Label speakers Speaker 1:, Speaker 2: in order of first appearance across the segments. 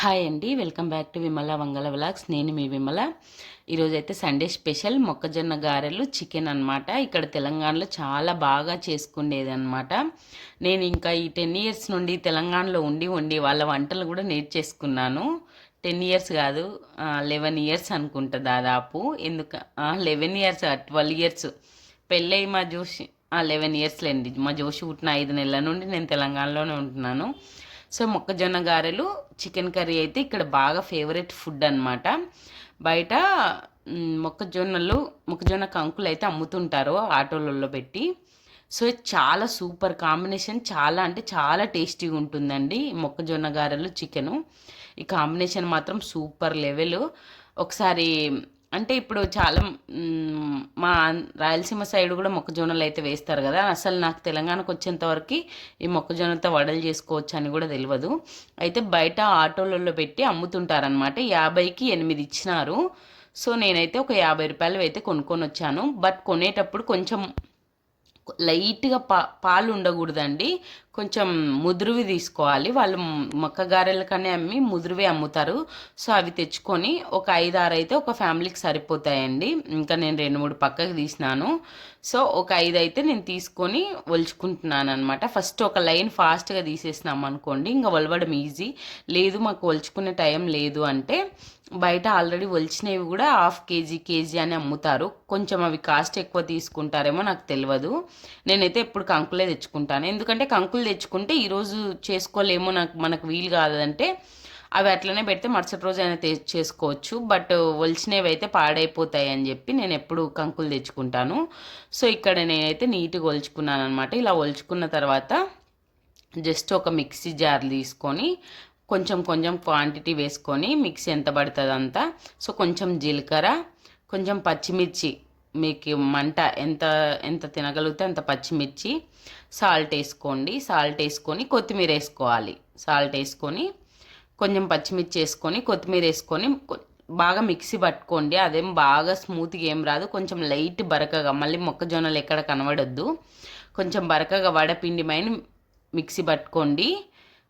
Speaker 1: Hi అండి, welcome back to Vimala Vangala vlogs. నేను మీ విమల. ఈరోజైతే సండే స్పెషల్ మొక్కజొన్న గారెలు చికెన్ అనమాట. ఇక్కడ తెలంగాణలో చాలా బాగా చేసుకునేది అనమాట. నేను ఇంకా ఈ 10 ఇయర్స్ నుండి తెలంగాణలో ఉండి ఉండి వాళ్ళ వంటలు కూడా నేర్చేసుకున్నాను. 10 ఇయర్స్ కాదు, 11 ఇయర్స్ అనుకుంటా దాదాపు. 11 ఇయర్స్ 12 ఇయర్స్ పెళ్ళై మా జోషి 11 ఇయర్స్లేండి. మా జోషి పుట్టిన 5 నెలల నుండి నేను తెలంగాణలోనే ఉంటున్నాను. సో మొక్కజొన్న గారెలు చికెన్ కర్రీ అయితే ఇక్కడ బాగా ఫేవరెట్ ఫుడ్ అనమాట. బయట మొక్కజొన్న కంకులు అయితే అమ్ముతుంటారు ఆటోలలో పెట్టి. సో చాలా సూపర్ కాంబినేషన్, చాలా అంటే చాలా టేస్టీగా ఉంటుందండి మొక్కజొన్న గారెలు చికెను. ఈ కాంబినేషన్ మాత్రం సూపర్ లెవెల్. ఒకసారి అంటే ఇప్పుడు చాలా మా రాయలసీమ సైడ్ కూడా మొక్కజొన్నలు అయితే వేస్తారు కదా. అసలు నాకు తెలంగాణకు వచ్చేంత వరకు ఈ మొక్కజొన్నతో వడలు చేసుకోవచ్చు అని కూడా తెలియదు. అయితే బయట ఆటోలలో పెట్టి అమ్ముతుంటారనమాట. 50కి 8 ఇచ్చినారు. సో నేనైతే ఒక 50 రూపాయలు అయితే కొనుక్కొని వచ్చాను. బట్ కొనేటప్పుడు కొంచెం లైట్గా పాలు ఉండకూడదండి, కొంచెం ముదురువి తీసుకోవాలి. వాళ్ళు మొక్క గారెలకనే అమ్మి ముదురువే అమ్ముతారు. సో అవి తెచ్చుకొని ఒక 5-6 అయితే ఒక ఫ్యామిలీకి సరిపోతాయండి. ఇంకా నేను 2-3 పక్కకి తీసినాను. సో ఒక 5 అయితే నేను తీసుకొని ఒలుచుకుంటున్నాను అనమాట. ఫస్ట్ ఒక లైన్ ఫాస్ట్గా తీసేసినాం అనుకోండి, ఇంకా ఒలవడం ఈజీ. లేదు మాకు ఒలుచుకునే టైం లేదు అంటే బయట ఆల్రెడీ ఒలిచినవి కూడా హాఫ్ కేజీ అని అమ్ముతారు. కొంచెం అవి కాస్ట్ ఎక్కువ తీసుకుంటారేమో నాకు తెలియదు. నేనైతే ఎప్పుడు కంకులే తెచ్చుకుంటాను. ఎందుకంటే కంకులు తెచ్చుకుంటే ఈరోజు చేసుకోలేమో, మనకు వీలు కాదంటే అవి అట్లనే పెడితే మరుసటి రోజు అయినా చేసుకోవచ్చు. బట్ ఒలిచినవి అయితే పాడైపోతాయి అని చెప్పి నేను ఎప్పుడు కంకులు తెచ్చుకుంటాను. సో ఇక్కడ నేనైతే నీట్గా ఒలుచుకున్నాను అనమాట. ఇలా ఒలుచుకున్న తర్వాత జస్ట్ ఒక మిక్సీ జార్ తీసుకొని కొంచెం కొంచెం క్వాంటిటీ వేసుకొని మిక్సీ ఎంత పడుతుంది అంతా. సో కొంచెం జీలకర్ర, కొంచెం పచ్చిమిర్చి, మీకు మంట ఎంత ఎంత తినగలిగితే అంత పచ్చిమిర్చి, సాల్ట్ వేసుకోండి. సాల్ట్ వేసుకొని కొత్తిమీర వేసుకోవాలి. సాల్ట్ వేసుకొని కొంచెం పచ్చిమిర్చి వేసుకొని కొత్తిమీర వేసుకొని బాగా మిక్సీ పట్టుకోండి. అదేం బాగా స్మూత్గా ఏం రాదు, కొంచెం లైట్ బరకగా, మళ్ళీ మొక్కజొన్నలు ఎక్కడ కనబడొద్దు, కొంచెం బరకగా వడపిండి మైన మిక్సీ పట్టుకోండి.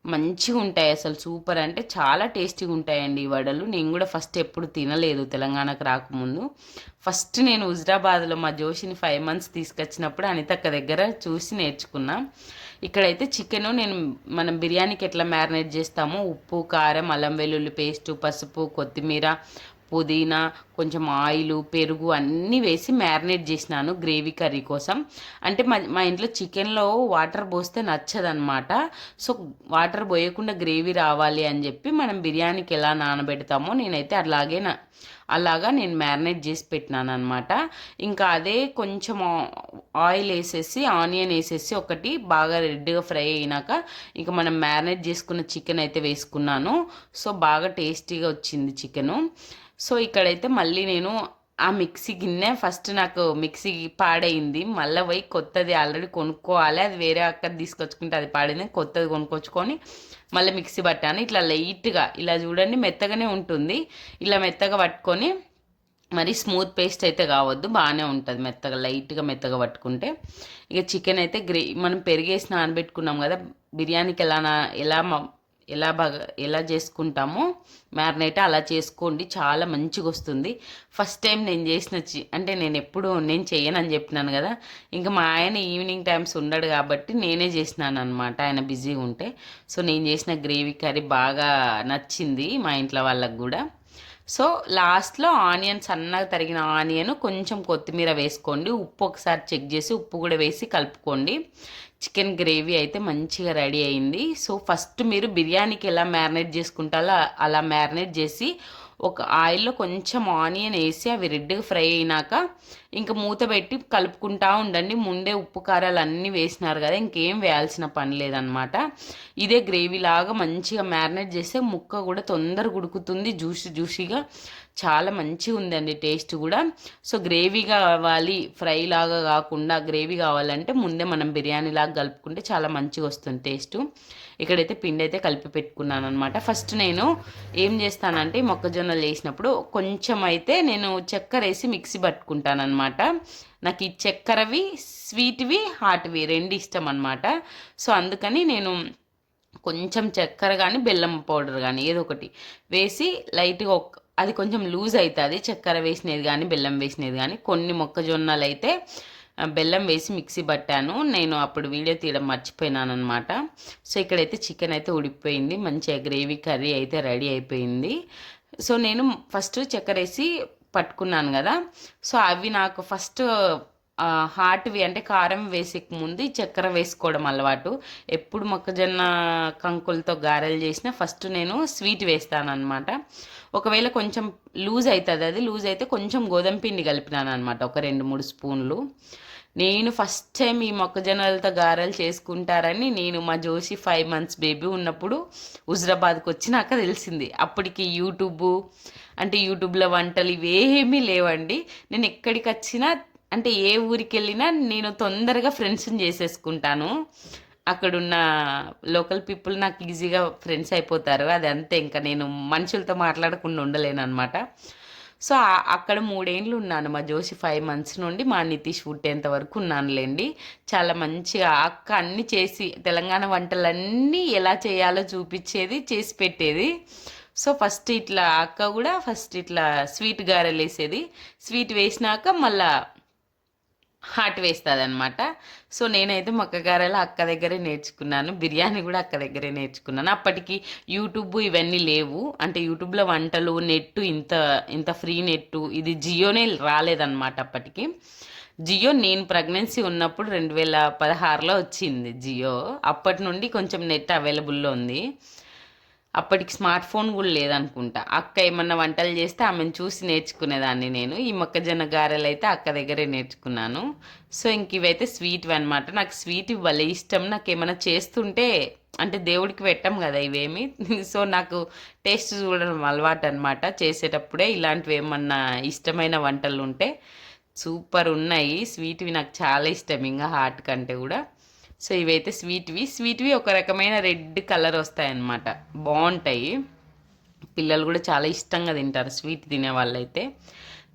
Speaker 1: మంచిగా ఉంటాయి, అసలు సూపర్ అంటే చాలా టేస్టీగా ఉంటాయండి ఈ వడలు. నేను కూడా ఫస్ట్ ఎప్పుడు తినలేదు తెలంగాణకు రాకముందు. ఫస్ట్ నేను హుజరాబాద్లో మా జోషిని 5 మంత్స్ తీసుకొచ్చినప్పుడు అనితక్క దగ్గర చూసి నేర్చుకున్నా. ఇక్కడైతే చికెను మనం బిర్యానీకి ఎట్లా మ్యారినేట్ చేస్తామో ఉప్పు, కారం, అల్లం వెల్లుల్లి పేస్టు, పసుపు, కొత్తిమీర, పుదీనా, కొంచెం ఆయిల్, పెరుగు అన్నీ వేసి మ్యారినేట్ చేసినాను గ్రేవీ కర్రీ కోసం. అంటే మా ఇంట్లో చికెన్లో వాటర్ పోస్తే నచ్చదనమాట. సో వాటర్ పోయకుండా గ్రేవీ రావాలి అని చెప్పి మనం బిర్యానీకి ఎలా నానబెడతామో నేనైతే అలాగా నేను మ్యారినేట్ చేసి పెట్టినాను అనమాట. ఇంకా అదే కొంచెం ఆయిల్ వేసేసి ఆనియన్ వేసేసి ఒకటి బాగా రెడ్గా ఫ్రై అయినాక ఇంకా మనం మ్యారినేట్ చేసుకున్న చికెన్ అయితే వేసుకున్నాను. సో బాగా టేస్టీగా వచ్చింది చికెను. సో ఇక్కడైతే మళ్ళీ నేను ఆ మిక్సీ గిన్నె ఫస్ట్ నాకు మిక్సీ పాడైంది. మళ్ళీ పోయి కొత్తది ఆల్రెడీ కొనుక్కోవాలి, అది వేరే అక్కడ తీసుకొచ్చుకుంటే అది పాడైంది, కొత్తది కొనుక్కొచ్చుకొని మళ్ళీ మిక్సీ పట్టాను. ఇట్లా లైట్గా ఇలా చూడండి, మెత్తగానే ఉంటుంది. ఇలా మెత్తగా పట్టుకొని మరి స్మూత్ పేస్ట్ అయితే కావద్దు, బాగానే ఉంటుంది మెత్తగా, లైట్గా మెత్తగా పట్టుకుంటే. ఇక చికెన్ అయితే మనం పెరిగేసి నానబెట్టుకున్నాం కదా, బిర్యానీకి ఎలా చేసుకుంటామో మ్యారినేట్ అలా చేసుకోండి, చాలా మంచిగా వస్తుంది. ఫస్ట్ టైం నేను చేసిన అంటే నేను చేయనని చెప్పినాను కదా, ఇంకా మా ఆయన ఈవినింగ్ టైమ్స్ ఉండడు కాబట్టి నేనే చేసినాను అనమాట, ఆయన బిజీగా ఉంటే. సో నేను చేసిన గ్రేవీ కర్రీ బాగా నచ్చింది మా ఇంట్లో వాళ్ళకు కూడా. సో లాస్ట్లో ఆనియన్, సన్నగా తరిగిన ఆనియన్, కొంచెం కొత్తిమీర వేసుకోండి. ఉప్పు ఒకసారి చెక్ చేసి ఉప్పు కూడా వేసి కలుపుకోండి. చికెన్ గ్రేవీ అయితే మంచిగా రెడీ అయింది. సో ఫస్ట్ మీరు బిర్యానీకి ఎలా మ్యారినేట్ చేసుకుంటారో అలా మ్యారినేట్ చేసి ఒక ఆయిల్లో కొంచెం ఆనియన్ వేసి అవి రెడ్గా ఫ్రై అయినాక ఇంకా మూత పెట్టి కలుపుకుంటా ఉండండి. ముందే ఉప్పు కారాలు అన్నీ వేసినారు కదా, ఇంకేం వేయాల్సిన పని లేదనమాట. ఇదే గ్రేవీ లాగా మంచిగా మ్యారినేట్ చేస్తే ముక్క కూడా తొందరగా ఉడుకుతుంది, జ్యూసీగా చాలా మంచిగా ఉందండి టేస్ట్ కూడా. సో గ్రేవీ కావాలి, ఫ్రై లాగా కాకుండా గ్రేవీ కావాలంటే ముందే మనం బిర్యానీ లాగా కలుపుకుంటే చాలా మంచిగా వస్తుంది టేస్ట్. ఇక్కడైతే పిండి అయితే కలిపి పెట్టుకున్నాను అనమాట. ఫస్ట్ నేను ఏం చేస్తానంటే మొక్కజొన్నలు వేసినప్పుడు కొంచెం అయితే నేను చక్కెర వేసి మిక్సీ పట్టుకుంటాను అనమాట. నాకు ఈ చక్కెరవి స్వీట్వి హాట్వి రెండు ఇష్టం అనమాట. సో అందుకని నేను కొంచెం చక్కెర కానీ బెల్లం పౌడర్ కానీ ఏదో ఒకటి వేసి లైట్గా అది కొంచెం లూజ్ అవుతుంది. చక్కెర వేసినది కానీ బెల్లం వేసినది కానీ. కొన్ని మొక్కజొన్నలు అయితే బెల్లం వేసి మిక్సీ పట్టాను. నేను అప్పుడు వీడియో తీయడం మర్చిపోయినాను అనమాట. సో ఇక్కడైతే చికెన్ అయితే ఉడికిపోయింది, మంచిగా గ్రేవీ కర్రీ అయితే రెడీ అయిపోయింది. సో నేను ఫస్ట్ చక్కెర వేసి పట్టుకున్నాను కదా. సో అవి నాకు ఫస్ట్ హాట్వి అంటే కారం వేసే ముందు ఈ చక్కెర వేసుకోవడం అలవాటు. ఎప్పుడు మొక్కజొన్న కంకులతో గారెలు చేసినా ఫస్ట్ నేను స్వీట్ వేస్తాను అనమాట. ఒకవేళ కొంచెం లూజ్ అవుతుంది, అది లూజ్ అయితే కొంచెం గోధుమ పిండి కలిపినాను అనమాట, ఒక 2-3 స్పూన్లు. నేను ఫస్ట్ టైం ఈ మొక్కజొన్నలతో గారెలు చేసుకుంటారని నేను మా జోషి 5 months బేబీ ఉన్నప్పుడు హుజరాబాద్కి వచ్చినాక తెలిసింది. అప్పటికి అంటే యూట్యూబ్లో వంటలు ఇవేమీ లేవండి. నేను ఎక్కడికి వచ్చినా అంటే ఏ ఊరికి వెళ్ళినా నేను తొందరగా ఫ్రెండ్స్ని చేసేసుకుంటాను. అక్కడున్న లోకల్ పీపుల్ నాకు ఈజీగా ఫ్రెండ్స్ అయిపోతారు. అది అంతే, ఇంకా నేను మనుషులతో మాట్లాడకుండా ఉండలేను అనమాట. సో అక్కడ 3 ఏళ్ళు ఉన్నాను. మా జోషి 5 months నుండి మా నితీష్ పుట్టేంత వరకు ఉన్నానులేండి. చాలా మంచిగా అక్క అన్నీ చేసి తెలంగాణ వంటలన్నీ ఎలా చేయాలో చూపించేది, చేసి పెట్టేది. సో ఫస్ట్ ఇట్లా అక్క కూడా ఫస్ట్ ఇట్లా స్వీట్ గారెలు వేసేది. స్వీట్ వేసినాక మళ్ళా హాట్ వేస్తుంది అనమాట. సో నేనైతే మొక్కగారెలు అక్క దగ్గరే నేర్చుకున్నాను, బిర్యానీ కూడా అక్క దగ్గరే నేర్చుకున్నాను. అప్పటికి యూట్యూబ్ ఇవన్నీ లేవు. అంటే యూట్యూబ్లో వంటలు నెట్టు ఇంత ఇంత ఫ్రీ నెట్టు ఇది జియోనే రాలేదన్నమాట అప్పటికి. జియో నేను ప్రెగ్నెన్సీ ఉన్నప్పుడు 2016లో వచ్చింది జియో. అప్పటి నుండి కొంచెం నెట్ అవైలబుల్లో ఉంది. అప్పటికి స్మార్ట్ ఫోన్ కూడా లేదనుకుంటా. అక్క ఏమన్నా వంటలు చేస్తే ఆమెను చూసి నేర్చుకునేదాన్ని నేను. ఈ మొక్కజొన్న గారెలు అయితే అక్క దగ్గరే నేర్చుకున్నాను. సో ఇంక ఇవైతే స్వీట్వి అనమాట. నాకు స్వీట్ భలే ఇష్టం. నాకు ఏమైనా చేస్తుంటే అంటే దేవుడికి పెట్టాం కదా ఇవేమి, సో నాకు టేస్ట్ చూడడం అలవాటు అనమాట. చేసేటప్పుడే ఇలాంటివి ఏమన్నా ఇష్టమైన వంటలు ఉంటే సూపర్ ఉన్నాయి. స్వీట్వి నాకు చాలా ఇష్టం, ఇంకా హాట్ కంటే కూడా. సో ఇవైతే స్వీట్వి ఒక రకమైన రెడ్ కలర్ వస్తాయన్నమాట, బాగుంటాయి. పిల్లలు కూడా చాలా ఇష్టంగా తింటారు స్వీట్ తినే వాళ్ళైతే.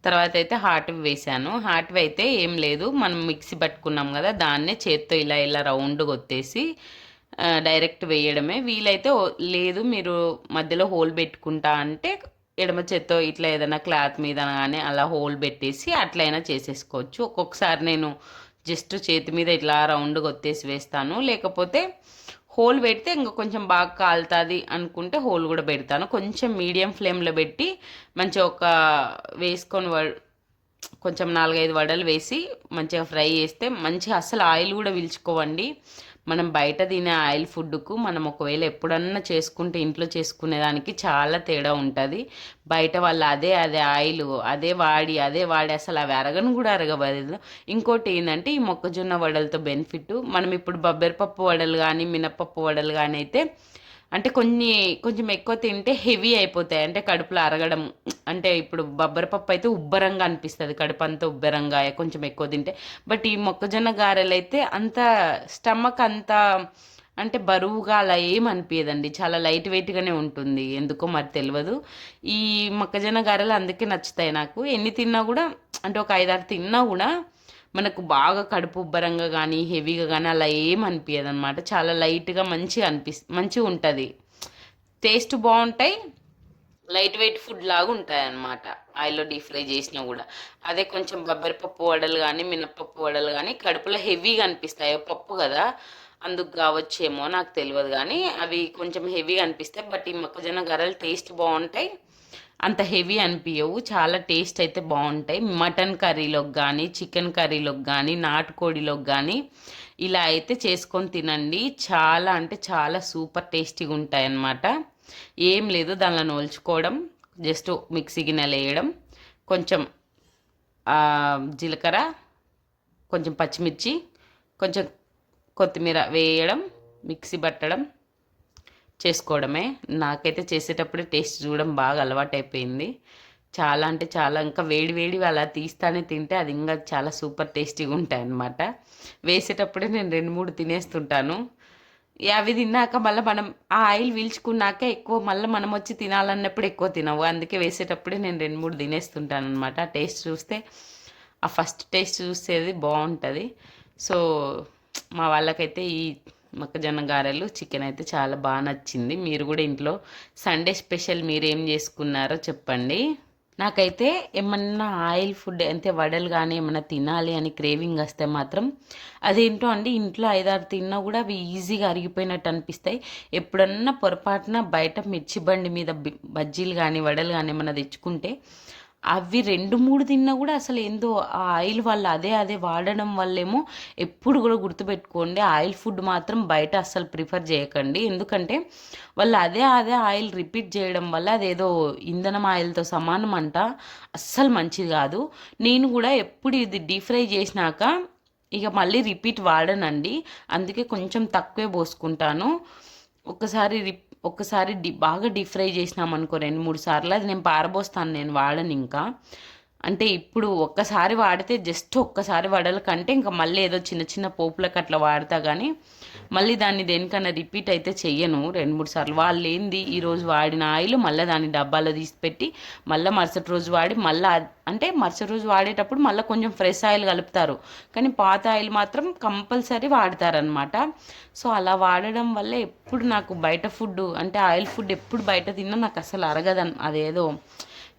Speaker 1: తర్వాత అయితే హాట్వి వేసాను. హాట్వి అయితే ఏం లేదు, మనం మిక్సీ పట్టుకున్నాం కదా దాన్నే చేత్తో ఇలా ఇలా రౌండ్గా కొట్టేసి డైరెక్ట్ వేయడమే. వీలైతే లేదు మీరు మధ్యలో హోల్ పెట్టుకుంటా అంటే ఎడమ చేత్తో ఇట్లా ఏదైనా క్లాత్ మీద కానీ అలా హోల్ పెట్టేసి అట్లయినా చేసేసుకోవచ్చు. ఒక్కొక్కసారి నేను జస్ట్ చేతి మీద ఇట్లా రౌండ్గా ఒత్తేసి వేస్తాను. లేకపోతే హోల్ పెడితే ఇంకా కొంచెం బాగా కాలుతుంది అనుకుంటే హోల్ కూడా పెడతాను. కొంచెం మీడియం ఫ్లేమ్లో పెట్టి మంచిగా వేసుకొని కొంచెం 4-5 వడలు వేసి మంచిగా ఫ్రై చేస్తే మంచిగా అస్సలు ఆయిల్ కూడా పీల్చుకోవండి. మనం బయట తినే ఆయిల్ ఫుడ్కు మనం ఒకవేళ ఎప్పుడన్నా చేసుకుంటే ఇంట్లో చేసుకునేదానికి చాలా తేడా ఉంటుంది. బయట వాళ్ళు అదే ఆయిల్ అదే వాడి అసలు అవి అరగను కూడా అరగబడదు. ఇంకోటి ఏంటంటే ఈ మొక్కజొన్న వడలతో బెనిఫిట్, మనం ఇప్పుడు బొబ్బరిపప్పు వడలు కానీ మినప్పప్పు వడలు కానీ అయితే అంటే కొంచెం ఎక్కువ తింటే హెవీ అయిపోతాయి, అంటే కడుపులో అరగడం. అంటే ఇప్పుడు బొబ్బరిపప్పు అయితే ఉబ్బరంగా అనిపిస్తుంది, కడుపు అంతా ఉబ్బరంగా కొంచెం ఎక్కువ తింటే. బట్ ఈ మొక్కజొన్న గారెలు అయితే అంత స్టమక్ అంత అంటే బరువుగా అలా ఏం అనిపించదండి, చాలా లైట్ వెయిట్గానే ఉంటుంది. ఎందుకో మరి తెలియదు. ఈ మొక్కజొన్న గారెలు అందుకే నచ్చుతాయి నాకు. ఎన్ని తిన్నా కూడా అంటే ఒక 5-6 తిన్నా కూడా మనకు బాగా కడుపు ఉబ్బరంగా కానీ హెవీగా కానీ అలా ఏం అనిపించదు అనమాట. చాలా లైట్గా మంచిగా ఉంటుంది, టేస్ట్ బాగుంటాయి, లైట్ వెయిట్ ఫుడ్ లాగా ఉంటాయి అన్నమాట ఆయిల్లో డీప్ ఫ్రై చేసినా కూడా. అదే కొంచెం బొబ్బరిపప్పు వడలు కానీ మినప్పప్పు వడలు కానీ కడుపులో హెవీగా అనిపిస్తాయి, పప్పు కదా అందుకు కావచ్చేమో నాకు తెలియదు, కానీ అవి కొంచెం హెవీగా అనిపిస్తాయి. బట్ ఈ మొక్కజొన్న గారెలు టేస్ట్ బాగుంటాయి, అంత హెవీ అనిపించవు, చాలా టేస్ట్ అయితే బాగుంటాయి. మటన్ కర్రీలోకి కానీ చికెన్ కర్రీలోకి కానీ నాటుకోడిలోకి కానీ ఇలా అయితే చేసుకొని తినండి. చాలా అంటే చాలా సూపర్ టేస్టీగా ఉంటాయి అన్నమాట. ఏం లేదు దానిలో నోల్చుకోవడం, జస్ట్ మిక్సీ గిన్నెలు వేయడం, కొంచెం జీలకర్ర, కొంచెం పచ్చిమిర్చి, కొంచెం కొత్తిమీర వేయడం, మిక్సీ పట్టడం, చేసుకోవడమే. నాకైతే చేసేటప్పుడే టేస్ట్ చూడడం బాగా అలవాటైపోయింది. చాలా అంటే చాలా, ఇంకా వేడి వేడి అలా తీస్తానే తింటే అది ఇంకా చాలా సూపర్ టేస్టీగా ఉంటాయి అన్నమాట. వేసేటప్పుడే నేను 2-3 తినేస్తుంటాను. అవి తిన్నాక మళ్ళీ మనం ఆ ఆయిల్ పీల్చుకున్నాక ఎక్కువ మళ్ళీ మనం వచ్చి తినాలన్నప్పుడు ఎక్కువ తినవు, అందుకే వేసేటప్పుడే నేను 2-3 తినేస్తుంటాను అనమాట. ఆ టేస్ట్ చూస్తే ఆ ఫస్ట్ టేస్ట్ చూసేది బాగుంటుంది. సో మా వాళ్ళకైతే మొక్కజొన్న గారెలు చికెన్ అయితే చాలా బాగా నచ్చింది. మీరు కూడా ఇంట్లో సండే స్పెషల్ మీరేం చేసుకున్నారో చెప్పండి. నాకైతే ఏమన్నా ఆయిల్ ఫుడ్ అంటే వడలు కానీ ఏమన్నా తినాలి అని క్రేవింగ్ వస్తే మాత్రం అదేంటో అండి, ఇంట్లో 5-6 తిన్నా కూడా అవి ఈజీగా అరిగిపోయినట్టు అనిపిస్తాయి. ఎప్పుడన్నా పొరపాటున బయట మిర్చి బండి మీద బజ్జీలు కానీ వడలు కానీ ఏమన్నా తెచ్చుకుంటే అవి 2-3 తిన్నా కూడా అసలు ఏందో ఆ ఆయిల్ వల్ల అదే వాడడం వల్లేమో. ఎప్పుడు కూడా గుర్తుపెట్టుకోండి, ఆయిల్ ఫుడ్ మాత్రం బయట అస్సలు ప్రిఫర్ చేయకండి. ఎందుకంటే వాళ్ళు అదే ఆయిల్ రిపీట్ చేయడం వల్ల అదేదో ఇంధనం ఆయిల్తో సమానం అంట. అస్సలు మంచిది కాదు. నేను కూడా ఎప్పుడు ఇది డీప్ ఫ్రై చేసినాక ఇక మళ్ళీ రిపీట్ వాడనండి. అందుకే కొంచెం తక్కువే పోసుకుంటాను. ఒక్కసారి బాగా డీప్ ఫ్రై చేసినామనుకో 2-3 సార్లు అది నేను పారబోస్తాను, నేను వాడను ఇంకా. అంటే ఇప్పుడు ఒక్కసారి వాడితే జస్ట్ ఒక్కసారి వడల కంటే ఇంకా మళ్ళీ ఏదో చిన్న చిన్న పోపులకు అట్లా వాడతా కానీ మళ్ళీ దాన్ని దేనికన్నా రిపీట్ అయితే చెయ్యను 2-3 సార్లు. వాళ్ళు ఏంది ఈరోజు వాడిన ఆయిల్ మళ్ళీ దాన్ని డబ్బాలో తీసి పెట్టి మళ్ళీ మరుసటి రోజు వాడి మళ్ళీ అంటే మరుసటి రోజు వాడేటప్పుడు మళ్ళీ కొంచెం ఫ్రెష్ ఆయిల్ కలుపుతారు, కానీ పాత ఆయిల్ మాత్రం కంపల్సరీ వాడతారనమాట. సో అలా వాడడం వల్ల ఎప్పుడు నాకు బయట ఫుడ్ అంటే ఆయిల్ ఫుడ్ ఎప్పుడు బయట తిన్నా నాకు అసలు అరగదని, అదేదో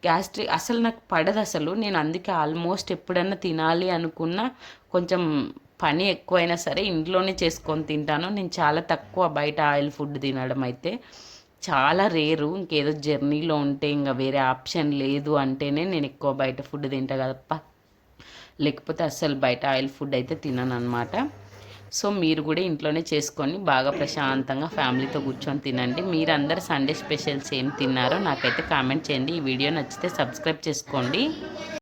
Speaker 1: గ్యాస్ట్రిక్ అసలు నాకు పడదు అసలు. నేను అందుకే ఆల్మోస్ట్ ఎప్పుడన్నా తినాలి అనుకున్నా కొంచెం పని ఎక్కువైనా సరే ఇంట్లోనే చేసుకొని తింటాను. నేను చాలా తక్కువ బయట ఆయిల్ ఫుడ్ తినడం అయితే, చాలా రేరు. ఇంకేదో జర్నీలో ఉంటే ఇంకా వేరే ఆప్షన్ లేదు అంటేనే నేను ఎక్కువ బయట ఫుడ్ తింటా కదప్ప, లేకపోతే అస్సలు బయట ఆయిల్ ఫుడ్ అయితే తినను అనమాట. సో మీరు కూడా ఇంట్లోనే చేసుకొని బాగా ప్రశాంతంగా ఫ్యామిలీతో కూర్చొని తినండి. మీరందరూ సండే స్పెషల్స్ ఏం తిన్నారో నాకైతే కామెంట్ చేయండి. ఈ వీడియో నచ్చితే సబ్స్క్రైబ్ చేసుకోండి.